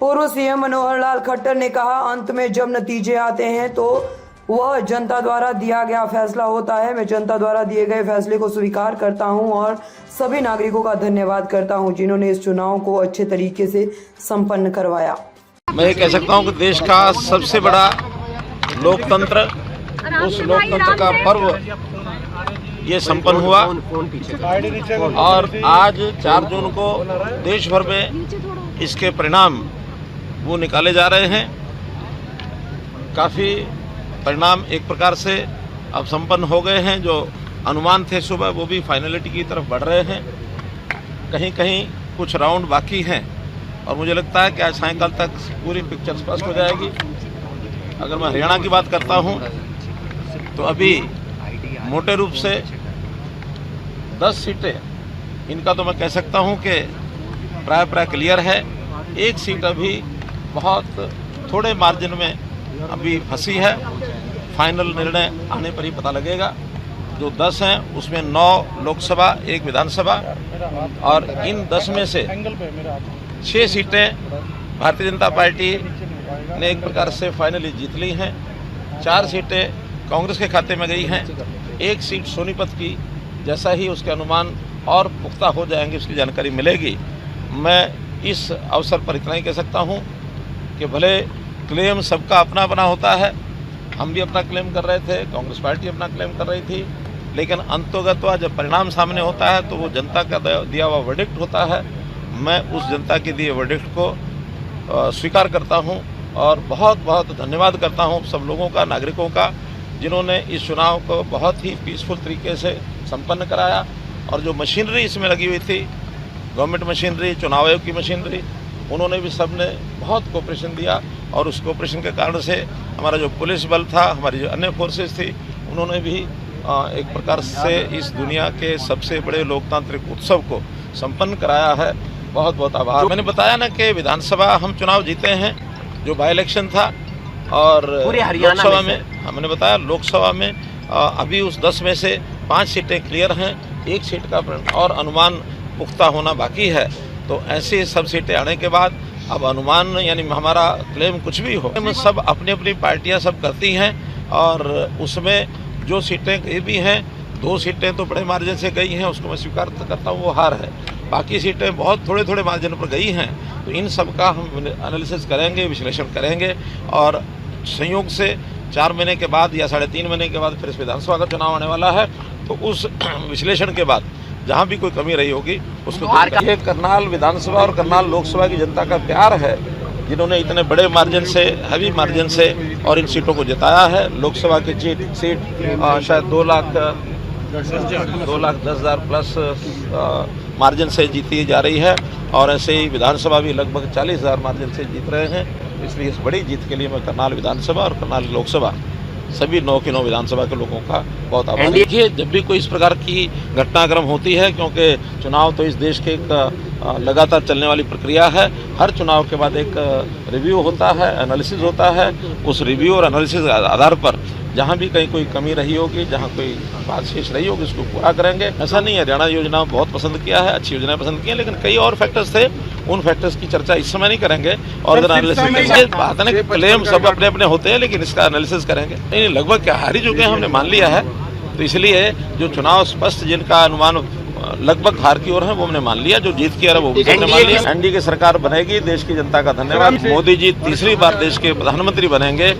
पूर्व सीएम मनोहर लाल खट्टर ने कहा, अंत में जब नतीजे आते हैं तो वह जनता द्वारा दिया गया फैसला होता है। मैं जनता द्वारा दिए गए फैसले को स्वीकार करता हूं और सभी नागरिकों का धन्यवाद करता हूं जिन्होंने इस चुनाव को अच्छे तरीके से संपन्न करवाया। मैं ये कह सकता हूं कि देश का सबसे बड़ा लोकतंत्र, उस लोकतंत्र का पर्व ये संपन्न हुआ और आज 4 जून को देश भर में इसके परिणाम वो निकाले जा रहे हैं। काफ़ी परिणाम एक प्रकार से अब संपन्न हो गए हैं। जो अनुमान थे सुबह वो भी फाइनलिटी की तरफ बढ़ रहे हैं। कहीं कहीं कुछ राउंड बाकी हैं और मुझे लगता है कि आज सायंकाल तक पूरी पिक्चर स्पष्ट हो जाएगी। अगर मैं हरियाणा की बात करता हूं तो अभी मोटे रूप से 10 सीटें, इनका तो मैं कह सकता हूं कि प्राय क्लियर है। एक सीट अभी बहुत थोड़े मार्जिन में अभी फंसी है। फाइनल निर्णय आने पर ही पता लगेगा। जो 10 हैं उसमें 9 लोकसभा, 1 विधानसभा और इन 10 में से 6 सीटें भारतीय जनता पार्टी ने एक प्रकार से फाइनली जीत ली हैं। 4 सीटें कांग्रेस के खाते में गई हैं। 1 सीट सोनीपत की, जैसा ही उसके अनुमान और पुख्ता हो जाएंगे उसकी जानकारी मिलेगी। मैं इस अवसर पर इतना ही कह सकता हूं कि भले क्लेम सबका अपना अपना होता है, हम भी अपना क्लेम कर रहे थे, कांग्रेस पार्टी अपना क्लेम कर रही थी, लेकिन अंतोगत्वा जब परिणाम सामने होता है तो वो जनता का दिया हुआ वर्डिक्ट होता है। मैं उस जनता के दिए वर्डिक्ट को स्वीकार करता हूं और बहुत बहुत धन्यवाद करता हूं सब लोगों का, नागरिकों का, जिन्होंने इस चुनाव को बहुत ही पीसफुल तरीके से संपन्न कराया। और जो मशीनरी इसमें लगी हुई थी, गवर्नमेंट मशीनरी, चुनाव आयोग की मशीनरी, उन्होंने भी सबने बहुत कोऑपरेशन दिया और उस कोऑपरेशन के कारण से हमारा जो पुलिस बल था, हमारी जो अन्य फोर्सेस थी, उन्होंने भी एक प्रकार से इस दुनिया के सबसे बड़े लोकतांत्रिक उत्सव को संपन्न कराया है। बहुत बहुत आभार। मैंने बताया ना कि विधानसभा हम चुनाव जीते हैं जो बाई इलेक्शन था, और लोकसभा में हमने बताया लोकसभा में अभी उस 10 में से 5 सीटें क्लियर हैं। 1 सीट का और अनुमान पुख्ता होना बाकी है। तो ऐसे सब सीटें आने के बाद अब अनुमान यानी हमारा क्लेम कुछ भी हो, सब अपनी अपनी पार्टियां सब करती हैं और उसमें जो सीटें गई भी हैं, 2 सीटें तो बड़े मार्जिन से गई हैं, उसको मैं स्वीकार करता हूँ, वो हार है। बाकी सीटें बहुत थोड़े थोड़े मार्जिन पर गई हैं। तो इन सब का हम एनालिसिस करेंगे, विश्लेषण करेंगे और संयोग से 4 महीने के बाद या 3.5 महीने के बाद फिर इस विधानसभा का चुनाव आने वाला है। तो उस विश्लेषण के बाद जहाँ भी कोई कमी रही होगी उसको ये करनाल विधानसभा और करनाल लोकसभा की जनता का प्यार है, जिन्होंने इतने बड़े मार्जिन से, हैवी मार्जिन से और इन सीटों को जिताया है। लोकसभा की सीट शायद 2,10,000 प्लस मार्जिन से जीती जा रही है और ऐसे ही विधानसभा भी लगभग 40,000 मार्जिन से जीत रहे हैं। इसलिए इस बड़ी जीत के लिए मैं करनाल विधानसभा और करनाल लोकसभा सभी 9 की 9 विधानसभा के लोगों का बहुत आभार। देखिए, जब भी कोई इस प्रकार की घटनाक्रम होती है, क्योंकि चुनाव तो इस देश के एक लगातार चलने वाली प्रक्रिया है। हर चुनाव के बाद एक रिव्यू होता है, एनालिसिस होता है। उस रिव्यू और एनालिसिस के आधार पर जहाँ भी कहीं कोई कमी रही होगी, जहाँ कोई बात शेष रही होगी, उसको पूरा करेंगे। ऐसा नहीं है, हरियाणा योजना बहुत पसंद किया है, अच्छी योजनाएं पसंद की हैं, लेकिन कई और फैक्टर्स थे, उन फैक्टर्स की चर्चा इस समय नहीं करेंगे। और अगर एनालिसिस बात है ना, क्लेम सब अपने अपने होते हैं, लेकिन इसका एनालिसिस करेंगे। नहीं, लगभग क्या हार ही चुके हैं, हमने मान लिया है। तो इसलिए जो चुनाव स्पष्ट जिनका अनुमान लगभग हार की ओर है वो हमने मान लिया, जो जीत की ओर है वो भी हमने मान लिया। एनडीए की सरकार बनेगी, देश की जनता का धन्यवाद। मोदी जी तीसरी बार देश के प्रधानमंत्री बनेंगे।